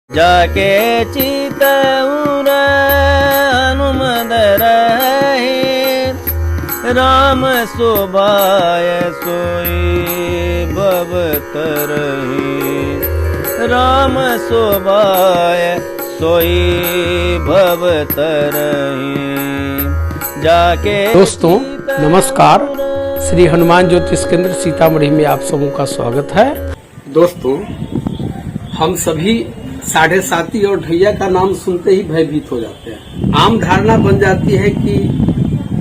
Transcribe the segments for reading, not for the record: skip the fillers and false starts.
जाके चितउर हनुमद रहे राम शोभाय सोई भव तरहि राम शोभाय सोई भव तरहि जाके। दोस्तों नमस्कार, श्री हनुमान ज्योतिष केंद्र सीतामढ़ी में आप सबों का स्वागत है। दोस्तों हम सभी साढ़े साती और ढैया का नाम सुनते ही भयभीत हो जाते हैं। आम धारणा बन जाती है कि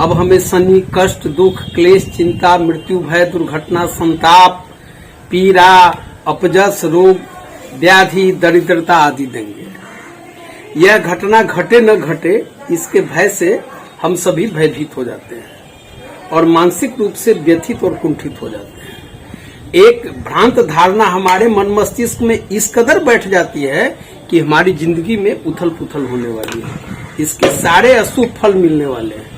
अब हमें शनि कष्ट दुख क्लेश चिंता मृत्यु भय दुर्घटना संताप पीड़ा अपजस रोग व्याधि दरिद्रता आदि देंगे। यह घटना घटे न घटे इसके भय से हम सभी भयभीत हो जाते हैं और मानसिक रूप से व्यथित और कुंठित हो जाते हैं। एक भ्रांत धारणा हमारे मन मस्तिष्क में इस कदर बैठ जाती है कि हमारी जिंदगी में उथल पुथल होने वाली है, इसके सारे अशुभ फल मिलने वाले हैं।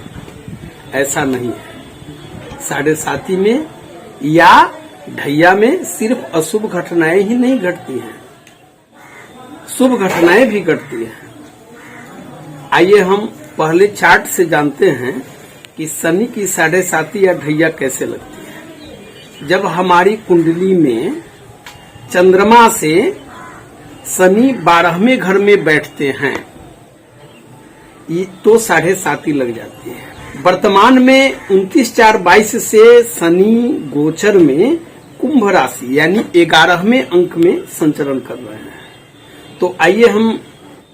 ऐसा नहीं है। साढ़े साती में या ढैया में सिर्फ अशुभ घटनाएं ही नहीं घटती हैं, शुभ घटनाएं भी घटती हैं। आइए हम पहले चार्ट से जानते हैं कि शनि की साढ़े साती या ढैया कैसे लगती है। जब हमारी कुंडली में चंद्रमा से शनि 12वें घर में बैठते हैं तो साढ़े साती लग जाती है। वर्तमान में 29/4/22 से शनि गोचर में कुंभ राशि यानी 11वें अंक में संचरण कर रहे हैं। तो आइए हम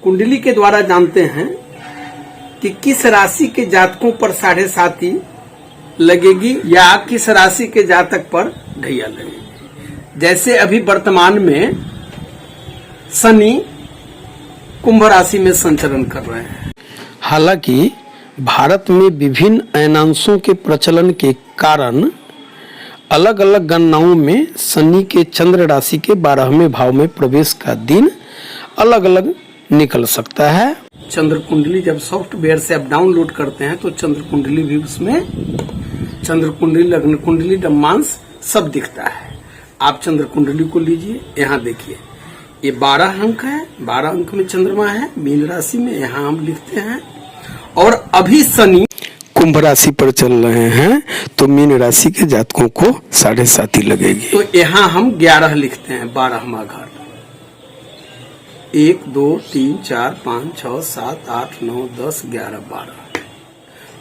कुंडली के द्वारा जानते हैं कि किस राशि के जातकों पर साढ़े साती लगेगी या किस राशि के जातक पर ढैया लगेगी। जैसे अभी वर्तमान में शनि कुंभ राशि में संचरण कर रहे हैं। हालांकि भारत में विभिन्न अयनांशों के प्रचलन के कारण अलग अलग गणनाओं में शनि के चंद्र राशि के 12वें भाव में प्रवेश का दिन अलग अलग निकल सकता है। चंद्र कुंडली जब सॉफ्टवेयर से आप डाउनलोड करते हैं तो चंद्र कुंडली भी उसमें चंद्र कुंडली लग्न कुंडली डम्मांश सब दिखता है। आप चंद्र कुंडली को लीजिए, यहाँ देखिए ये 12 अंक है, 12 अंक में चंद्रमा है मीन राशि में, यहाँ हम लिखते हैं। और अभी शनि कुंभ राशि पर चल रहे हैं तो मीन राशि के जातकों को साढ़े साती लगेगी। तो यहाँ हम 11 लिखते हैं, 12वां घर। 1 2 3 4 5 6 7 8 9 10 11 12।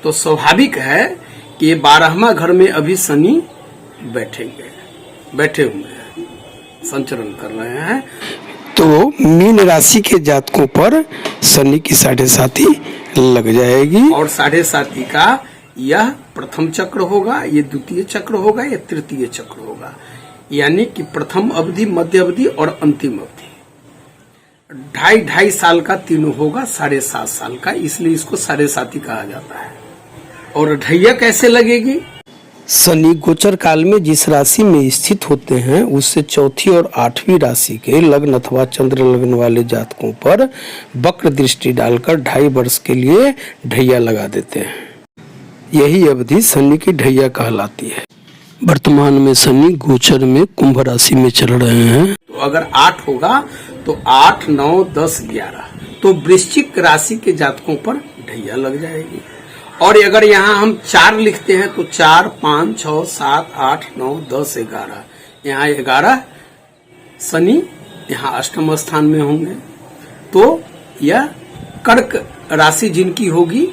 तो स्वाभाविक है कि ये 12वां घर में अभी शनि बैठे हुए हैं, संचरण कर रहे हैं। तो मीन राशि के जातकों पर शनि की साढ़े साती लग जाएगी। और साढ़े साती का यह प्रथम चक्र होगा, ये द्वितीय चक्र होगा, ये तृतीय चक्र होगा। यानी कि प्रथम अवधि मध्य अवधि और अंतिम अवधि 2.5 साल का तीनों होगा, 7.5 साल का, इसलिए इसको साढ़े साती कहा जाता है। और ढैया कैसे लगेगी। शनि गोचर काल में जिस राशि में स्थित होते हैं उससे चौथी और 8वीं राशि के लग्न अथवा चंद्र लग्न वाले जातकों पर वक्र दृष्टि डालकर 2.5 वर्ष के लिए ढैया लगा देते हैं। यही अवधि शनि की ढैया कहलाती है। वर्तमान में शनि गोचर में कुंभ राशि में चल रहे हैं। तो अगर 8 होगा तो 8 9 10 11 तो वृश्चिक राशि के जातकों पर ढैया लग जाएगी। और अगर यहाँ हम 4 लिखते हैं तो 4 5 6 7 8 9 10 11 यहाँ 11 शनि यहाँ अष्टम स्थान में होंगे। तो यह कर्क राशि जिनकी होगी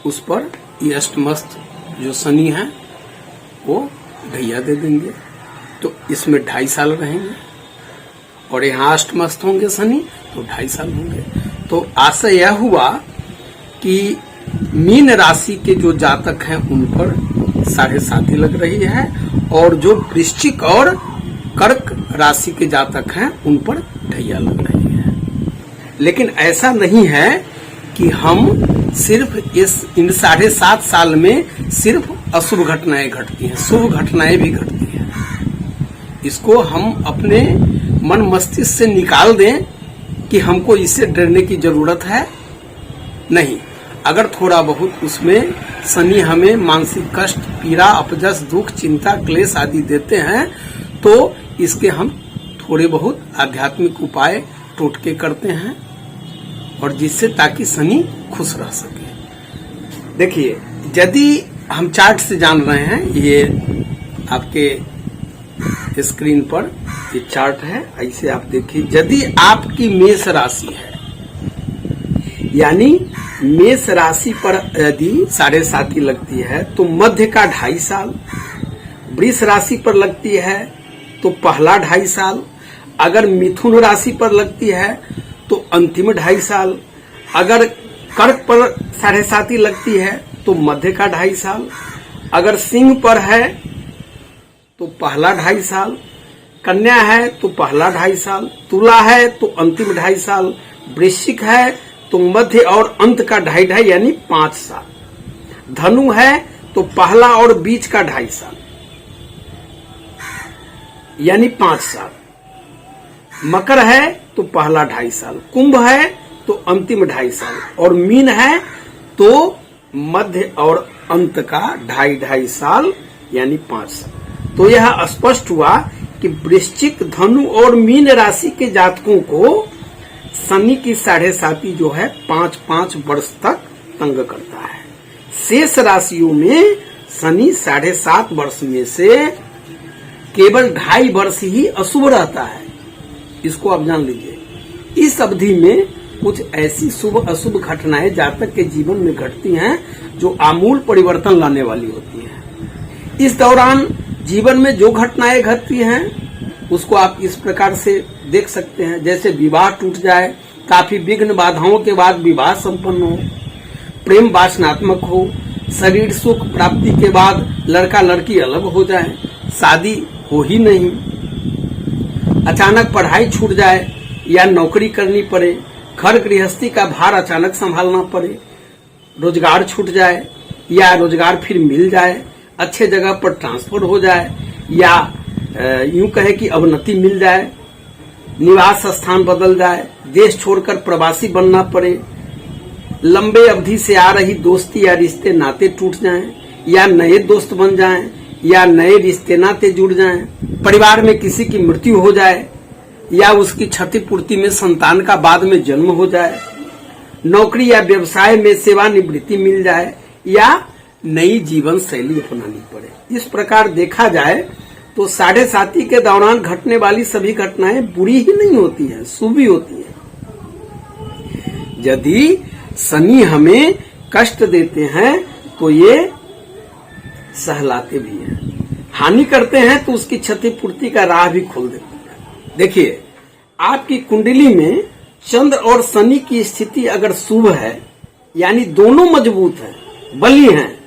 उस पर ये अष्टमस्थ जो शनि है वो ढैया दे देंगे। तो इसमें 2.5 साल रहेंगे। और यहाँ अष्टमस्थ होंगे शनि तो 2.5 साल होंगे। तो आशा यह हुआ कि मीन राशि के जो जातक हैं उन पर साढ़े साती लग रही है और जो वृश्चिक और कर्क राशि के जातक हैं उन पर ढैया लग रही है। लेकिन ऐसा नहीं है कि हम सिर्फ इन 7.5 साल में सिर्फ अशुभ घटनाएं घटती हैं, शुभ घटनाएं भी घटती हैं। इसको हम अपने मन मस्तिष्क से निकाल दें कि हमको इससे डरने की जरूरत है नहीं। अगर थोड़ा बहुत उसमें शनि हमें मानसिक कष्ट पीड़ा अपजस दुख चिंता क्लेश आदि देते हैं तो इसके हम थोड़े बहुत आध्यात्मिक उपाय टोटके करते हैं और जिससे ताकि शनि खुश रह सके। देखिए, यदि हम चार्ट से जान रहे हैं, ये आपके स्क्रीन पर ये चार्ट है, ऐसे आप देखिए, यदि आपकी मेष राशि है, यानी मेष राशि पर यदि 7.5 लगती है तो मध्य का 2.5 साल, वृष राशि पर लगती है तो पहला 2.5 साल, अगर मिथुन राशि पर लगती है तो अंतिम 2.5 साल, अगर कर्क पर 7.5 लगती है तो मध्य का 2.5 साल, अगर सिंह पर है तो पहला 2.5 साल, कन्या है तो पहला 2.5 साल, तुला है तो अंतिम 2.5 साल, वृश्चिक है तो मध्य और अंत का 2.5 यानी 5 साल, धनु है तो पहला और बीच का 2.5 साल यानी 5 साल, मकर है तो पहला 2.5 साल, कुंभ है तो अंतिम 2.5 साल, और मीन है तो मध्य और अंत का 2.5 साल यानी 5 साल। तो यह स्पष्ट हुआ कि वृश्चिक, धनु और मीन राशि के जातकों को शनि की 7.5 जो है 5-5 वर्ष तक तंग करता है। शेष राशियों में शनि 7.5 वर्ष में से केवल 2.5 वर्ष ही अशुभ रहता है, इसको आप जान लीजिए। इस अवधि में कुछ ऐसी शुभ अशुभ घटनाएं जातक के जीवन में घटती हैं जो आमूल परिवर्तन लाने वाली होती हैं। इस दौरान जीवन में जो घटनाएं घटती हैं उसको आप इस प्रकार से देख सकते हैं, जैसे विवाह टूट जाए, काफी विघ्न बाधाओं के बाद विवाह संपन्न हो, प्रेम वासनात्मक हो, शरीर सुख प्राप्ति के बाद लड़का लड़की अलग हो जाए, शादी हो ही नहीं, अचानक पढ़ाई छूट जाए या नौकरी करनी पड़े, घर गृहस्थी का भार अचानक संभालना पड़े, रोजगार छूट जाए या रोजगार फिर मिल जाए, अच्छे जगह पर ट्रांसफर हो जाए या यूं कहे कि अवनति मिल जाए, निवास स्थान बदल जाए, देश छोड़कर प्रवासी बनना पड़े, लंबे अवधि से आ रही दोस्ती या रिश्ते नाते टूट जाएं या नए दोस्त बन जाएं या नए रिश्ते नाते जुड़ जाएं, परिवार में किसी की मृत्यु हो जाए या उसकी क्षतिपूर्ति में संतान का बाद में जन्म हो जाए, नौकरी या व्यवसाय में सेवानिवृत्ति मिल जाए या नई जीवन शैली अपनानी पड़े। इस प्रकार देखा जाए तो 7.5 के दौरान घटने वाली सभी घटनाएं बुरी ही नहीं होती हैं, शुभ ही होती हैं। यदि शनि हमें कष्ट देते हैं तो ये सहलाते भी हैं, हानि करते हैं तो उसकी क्षतिपूर्ति का राह भी खोल देते हैं। देखिए, आपकी कुंडली में चंद्र और शनि की स्थिति अगर शुभ है, यानी दोनों मजबूत हैं, बली हैं,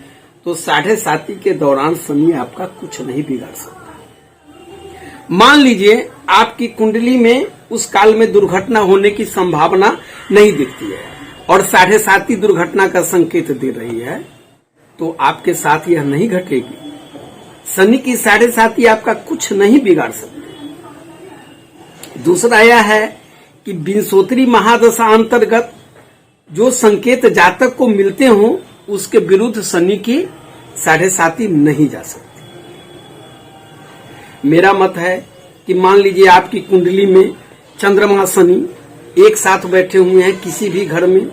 तो 7.5 के दौरान शनि आपका कुछ नहीं बिगाड़ सकता। मान लीजिए आपकी कुंडली में उस काल में दुर्घटना होने की संभावना नहीं दिखती है और 7.5 दुर्घटना का संकेत दे रही है, तो आपके साथ यह नहीं घटेगी। शनि की 7.5 आपका कुछ नहीं बिगाड़ सकते। दूसरा यह है कि विंशोत्तरी महादशा अंतर्गत जो संकेत जातक को मिलते हों उसके विरुद्ध शनि की 7.5 नहीं जा सकती। मेरा मत है कि मान लीजिए आपकी कुंडली में चंद्रमा शनि एक साथ बैठे हुए हैं किसी भी घर में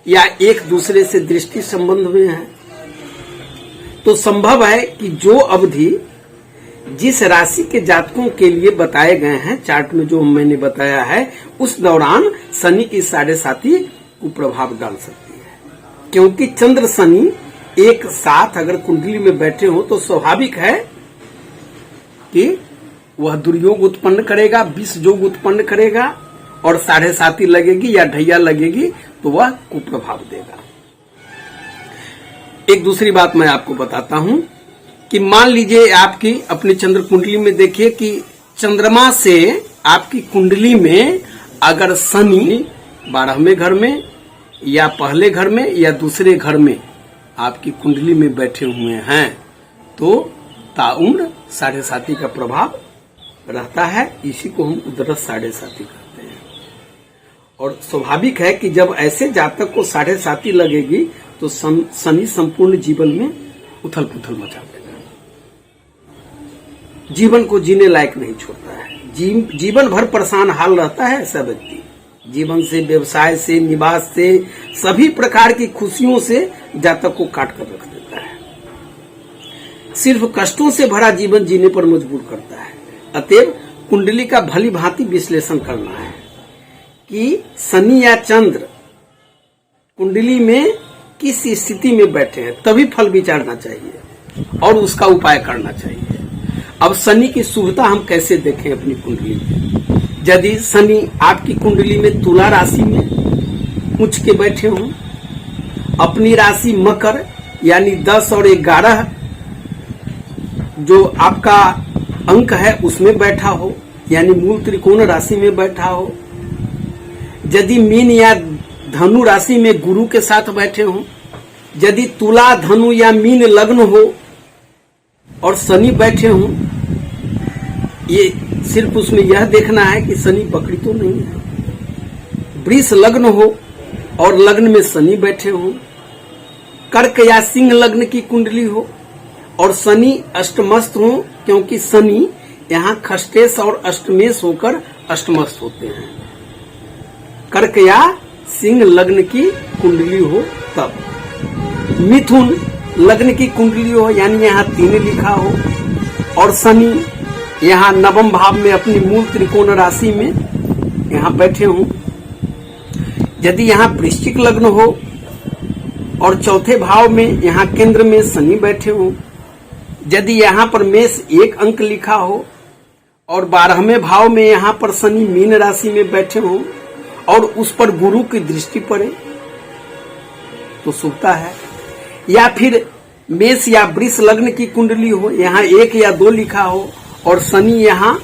या एक दूसरे से दृष्टि संबंध में है, तो संभव है कि जो अवधि जिस राशि के जातकों के लिए बताए गए हैं चार्ट में जो मैंने बताया है, उस दौरान शनि की 7.5 को प्रभाव डाल सकती है। क्योंकि चंद्र शनि एक साथ अगर कुंडली में बैठे हो तो स्वाभाविक है कि वह दुर्योग उत्पन्न करेगा, विष योग उत्पन्न करेगा और 7.5 लगेगी या ढैया लगेगी तो वह कुप्रभाव देगा। एक दूसरी बात मैं आपको बताता हूं कि मान लीजिए आपकी अपनी चंद्र कुंडली में देखिए कि चंद्रमा से आपकी कुंडली में अगर शनि 12वें घर में या पहले घर में या दूसरे घर में आपकी कुंडली में बैठे हुए हैं तो ताउम्र 7.5 का प्रभाव रहता है। इसी को हम उदरस 7.5 कहते हैं। और स्वाभाविक है कि जब ऐसे जातक को 7.5 लगेगी तो शनि संपूर्ण जीवन में उथल पुथल मचा देगा, जीवन को जीने लायक नहीं छोड़ता है, जीवन भर परेशान हाल रहता है ऐसा व्यक्ति। जीवन से, व्यवसाय से, निवास से, सभी प्रकार की खुशियों से जातक को काट कर रख देता है। सिर्फ कष्टों से भरा जीवन जीने पर मजबूर करता है। अतएव कुंडली का भली भांति विश्लेषण करना है कि शनि या चंद्र कुंडली में किस स्थिति में बैठे हैं, तभी फल विचारना चाहिए और उसका उपाय करना चाहिए। अब शनि की शुभता हम कैसे देखें अपनी कुंडली में? यदि शनि आपकी कुंडली में तुला राशि में उच्च के बैठे हों, अपनी राशि मकर यानी 10 और 11 जो आपका अंक है उसमें बैठा हो, यानी मूल त्रिकोण राशि में बैठा हो, यदि मीन या धनु राशि में गुरु के साथ बैठे हों, यदि तुला, धनु या मीन लग्न हो और शनि बैठे हों, ये सिर्फ उसमें यह देखना है कि शनि बकरी तो नहीं है। वृष लग्न हो और लग्न में शनि बैठे हों, कर्क या सिंह लग्न की कुंडली हो और शनि अष्टमस्थ हो, क्योंकि शनि यहाँ खष्टेश और अष्टमेश होकर अष्टमस्थ होते हैं। कर्क या सिंह लग्न की कुंडली हो तब। मिथुन लग्न की कुंडली हो, यानी यहाँ 3 लिखा हो और शनि यहाँ नवम भाव में अपनी मूल त्रिकोण राशि में यहाँ बैठे हों। यदि यहाँ वृश्चिक लग्न हो और चौथे भाव में यहाँ केंद्र में शनि बैठे हों, यदि यहाँ पर मेष 1 अंक लिखा हो और 12वें भाव में यहाँ पर शनि मीन राशि में बैठे हों और उस पर गुरु की दृष्टि पड़े तो शुभता है। या फिर मेष या वृष लग्न की कुंडली हो, यहाँ 1 या 2 लिखा हो और शनि यहाँ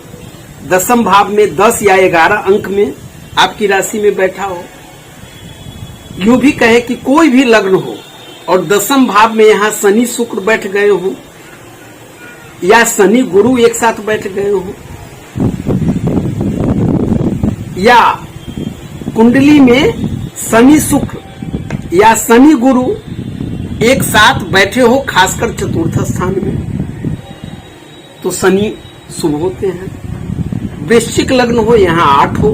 10वें भाव में 10 या 11 अंक में आपकी राशि में बैठा हो। यूं भी कहे कि कोई भी लग्न हो और 10वें भाव में यहाँ शनि शुक्र बैठ गए हो या शनि गुरु एक साथ बैठ गए हो, या कुंडली में शनि शुक्र या शनि गुरु एक साथ बैठे हो, खासकर चतुर्थ स्थान में, तो शनि शुभ होते हैं। वृश्चिक लग्न हो, यहाँ 8 हो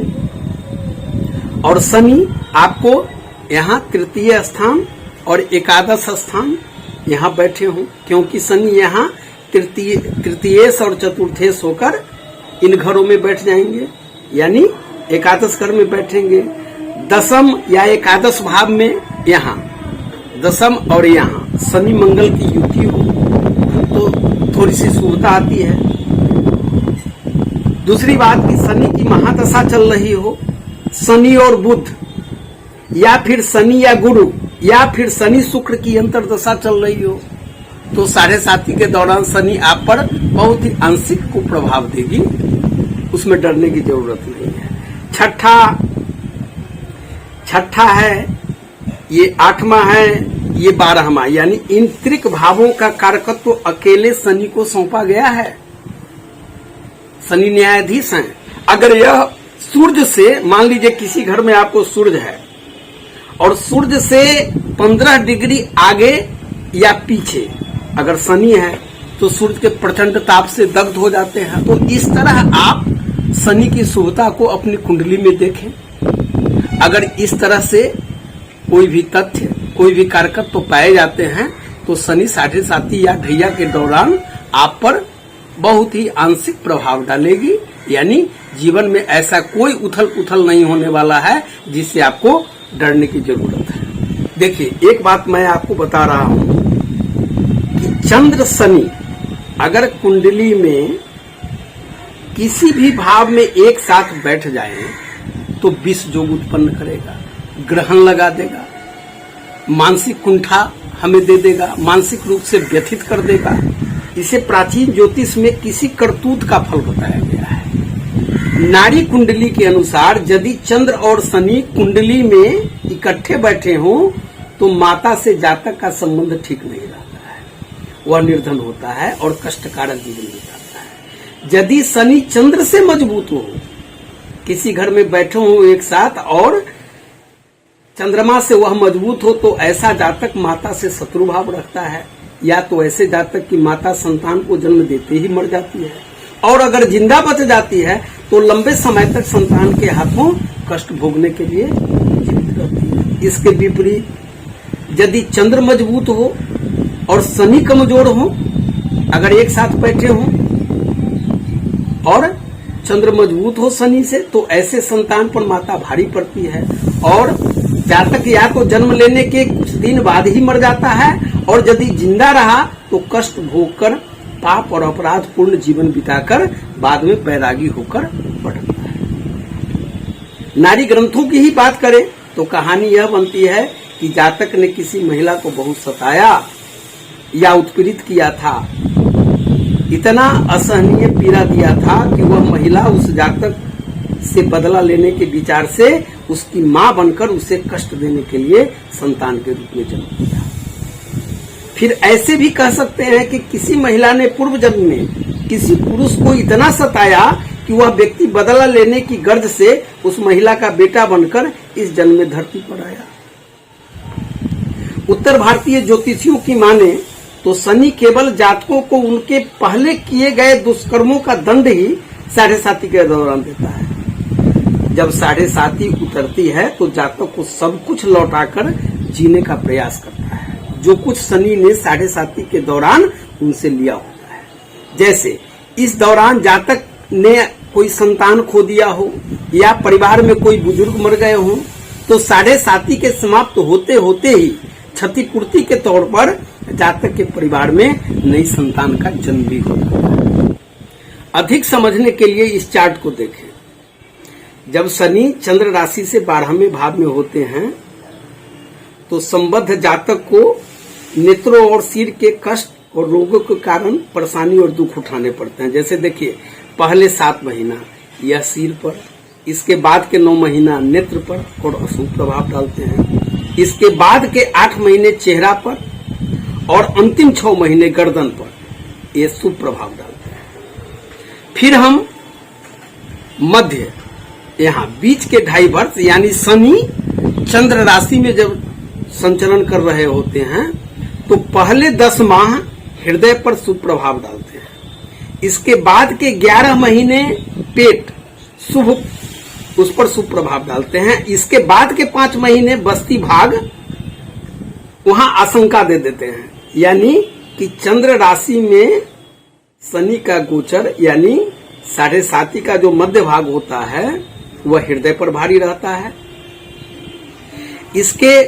और शनि आपको यहाँ तृतीय स्थान और एकादश स्थान यहाँ बैठे हो, क्योंकि शनि यहाँ तृतीयेश और चतुर्थेश होकर इन घरों में बैठ जाएंगे, यानी एकादश घर में बैठेंगे। 10म या एकादश भाव में यहाँ 10म और यहाँ शनि मंगल की युति हो तो थोड़ी सी शुभता आती है। दूसरी बात कि शनि की महादशा चल रही हो, शनि और बुध या फिर शनि या गुरु या फिर शनि शुक्र की अंतरदशा चल रही हो तो 7.5 के दौरान शनि आप पर बहुत ही आंशिक को प्रभाव देगी, उसमें डरने की जरूरत नहीं है। छठा है, ये 8वां है, ये 12वां, यानी इन त्रिक भावों का कारकत्व तो अकेले शनि को सौंपा गया है। शनि न्यायाधीश हैं। अगर यह सूर्य से, मान लीजिए किसी घर में आपको सूर्य है और सूर्य से 15 डिग्री आगे या पीछे अगर शनि है तो सूर्य के प्रचंड ताप से दग्ध हो जाते हैं। तो इस तरह आप शनि की शुभता को अपनी कुंडली में देखें। अगर इस तरह से कोई भी तथ्य, कोई भी कारकत्व तो पाए जाते हैं तो शनि 7.5 या ढैया के दौरान आप पर बहुत ही आंशिक प्रभाव डालेगी, यानी जीवन में ऐसा कोई उथल पुथल नहीं होने वाला है जिससे आपको डरने की जरूरत है। देखिए, एक बात मैं आपको बता रहा हूं कि चंद्र शनि अगर कुंडली में किसी भी भाव में एक साथ बैठ जाए तो विष जोग उत्पन्न करेगा, ग्रहण लगा देगा, मानसिक कुंठा हमें दे देगा, मानसिक रूप से व्यथित कर देगा। इसे प्राचीन ज्योतिष में किसी करतूत का फल बताया गया है। नाड़ी कुंडली के अनुसार यदि चंद्र और शनि कुंडली में इकट्ठे बैठे हों तो माता से जातक का संबंध ठीक नहीं रहता है, वह निर्धन होता है और कष्टकारक जीवन बिताता है। यदि शनि चंद्र से मजबूत हो, किसी घर में बैठे हो एक साथ और चंद्रमा से वह मजबूत हो तो ऐसा जातक माता से शत्रु भाव रखता है, या तो ऐसे जातक की माता संतान को जन्म देते ही मर जाती है। और अगर जिंदा बच जाती है तो लंबे समय तक संतान के हाथों कष्ट भोगने के लिए जीवित रहती है। इसके विपरीत यदि चंद्र मजबूत हो और शनि कमजोर हो, अगर एक साथ बैठे हो और चंद्र मजबूत हो शनि से, तो ऐसे संतान पर माता भारी पड़ती है और जातक या तो जन्म लेने के कुछ दिन बाद ही मर जाता है, और यदि जिंदा रहा तो कष्ट भोगकर पाप और अपराध पूर्ण जीवन बिताकर बाद में बैरागी होकर बढ़ता है। नारी ग्रंथों की ही बात करें तो कहानी यह बनती है कि जातक ने किसी महिला को बहुत सताया या उत्पीड़ित किया था, इतना असहनीय पीड़ा दिया था कि वह महिला उस जातक से बदला लेने के विचार से उसकी मां बनकर उसे कष्ट देने के लिए संतान के रूप में जन्म दिया। फिर ऐसे भी कह सकते हैं कि किसी महिला ने पूर्व जन्म में किसी पुरुष को इतना सताया कि वह व्यक्ति बदला लेने की गर्ज से उस महिला का बेटा बनकर इस जन्म में धरती पर आया। उत्तर भारतीय ज्योतिषियों की माने तो शनि केवल जातकों को उनके पहले किए गए दुष्कर्मों का दंड ही 7.5 के दौरान देता है। जब 7.5 उतरती है तो जातक को सब कुछ लौटाकर जीने का प्रयास करता है, जो कुछ शनि ने 7.5 के दौरान उनसे लिया होता है। जैसे इस दौरान जातक ने कोई संतान खो दिया हो या परिवार में कोई बुजुर्ग मर गए हो, तो 7.5 के समाप्त होते होते ही क्षतिपूर्ति के तौर पर जातक के परिवार में नई संतान का जन्म भी होता है। अधिक समझने के लिए इस चार्ट को देखें। जब शनि चंद्र राशि से 12वें भाव में होते हैं तो संबद्ध जातक को नेत्रों और सिर के कष्ट और रोगों के कारण परेशानी और दुख उठाने पड़ते हैं। जैसे देखिए, पहले 7 महीना यह सिर पर, इसके बाद के 9 महीना नेत्र पर और अशुभ प्रभाव डालते हैं, इसके बाद के 8 महीने चेहरा पर और अंतिम 6 महीने गर्दन पर ये शुभ प्रभाव डालते हैं। फिर हम मध्य यहाँ बीच के 2.5 वर्ष यानी शनि चंद्र राशि में जब संचरण कर रहे होते हैं तो पहले 10 माह हृदय पर शुभ प्रभाव डालते हैं, इसके बाद के 11 महीने पेट शुभ उस पर शुभ प्रभाव डालते हैं, इसके बाद के 5 महीने बस्ती भाग वहां आशंका दे देते हैं। यानी कि चंद्र राशि में शनि का गोचर यानी 7.5 का जो मध्य भाग होता है वह हृदय पर भारी रहता है। इसके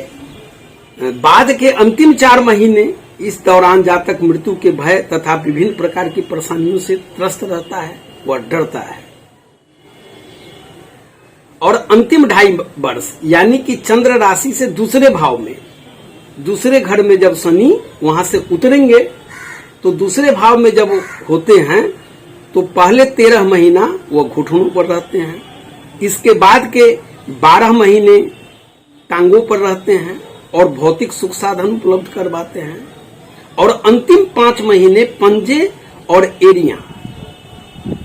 बाद के अंतिम 4 महीने इस दौरान जातक मृत्यु के भय तथा विभिन्न प्रकार की परेशानियों से त्रस्त रहता है, वह डरता है। और अंतिम 2.5 वर्ष यानी कि चंद्र राशि से दूसरे भाव में दूसरे घर में जब शनि वहां से उतरेंगे तो दूसरे भाव में जब होते हैं तो पहले 13 महीना वो घुटनों पर रहते हैं, इसके बाद के 12 महीने टांगों पर रहते हैं और भौतिक सुख साधन उपलब्ध करवाते हैं, और अंतिम 5 महीने पंजे और एड़ियां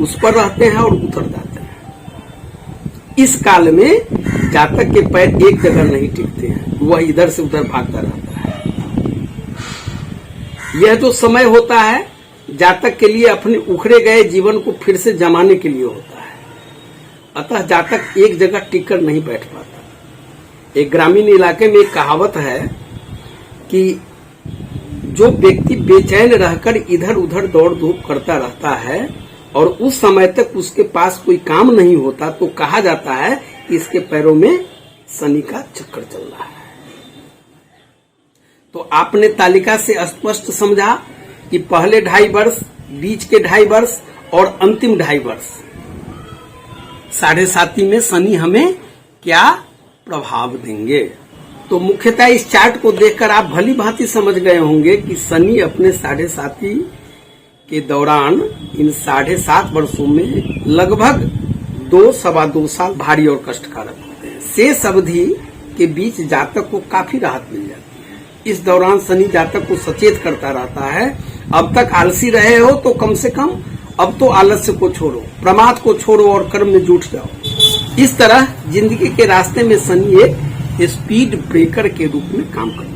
उस पर रहते हैं और उतर जाते हैं। इस काल में जातक के पैर एक जगह नहीं टिकते हैं, वह इधर से उधर भागता रहता है। यह जो समय होता है जातक के लिए अपने उखड़े गए जीवन को फिर से जमाने के लिए होता है, अतः जातक एक जगह टिककर नहीं बैठ पाता। एक ग्रामीण इलाके में एक कहावत है कि जो व्यक्ति बेचैन रहकर इधर उधर दौड़ धूप करता रहता है और उस समय तक उसके पास कोई काम नहीं होता तो कहा जाता है कि इसके पैरों में शनि का चक्कर चल रहा है। तो आपने तालिका से स्पष्ट समझा कि पहले 2.5 वर्ष, बीच के 2.5 वर्ष और अंतिम 2.5 वर्ष 7.5 में शनि हमें क्या प्रभाव देंगे। तो मुख्यतः इस चार्ट को देखकर आप भली भांति समझ गए होंगे कि शनि अपने 7.5 के दौरान इन 7.5 वर्षों में लगभग 2-2.25 साल भारी और कष्टकारक होते हैं। शेष अवधि के बीच जातक को काफी राहत मिल जाती है। इस दौरान शनि जातक को सचेत करता रहता है, अब तक आलसी रहे हो तो कम से कम अब तो आलस्य को छोड़ो, प्रमाद को छोड़ो और कर्म में जुट जाओ। इस तरह जिंदगी के रास्ते में शनि एक स्पीड ब्रेकर के रूप में काम करता है।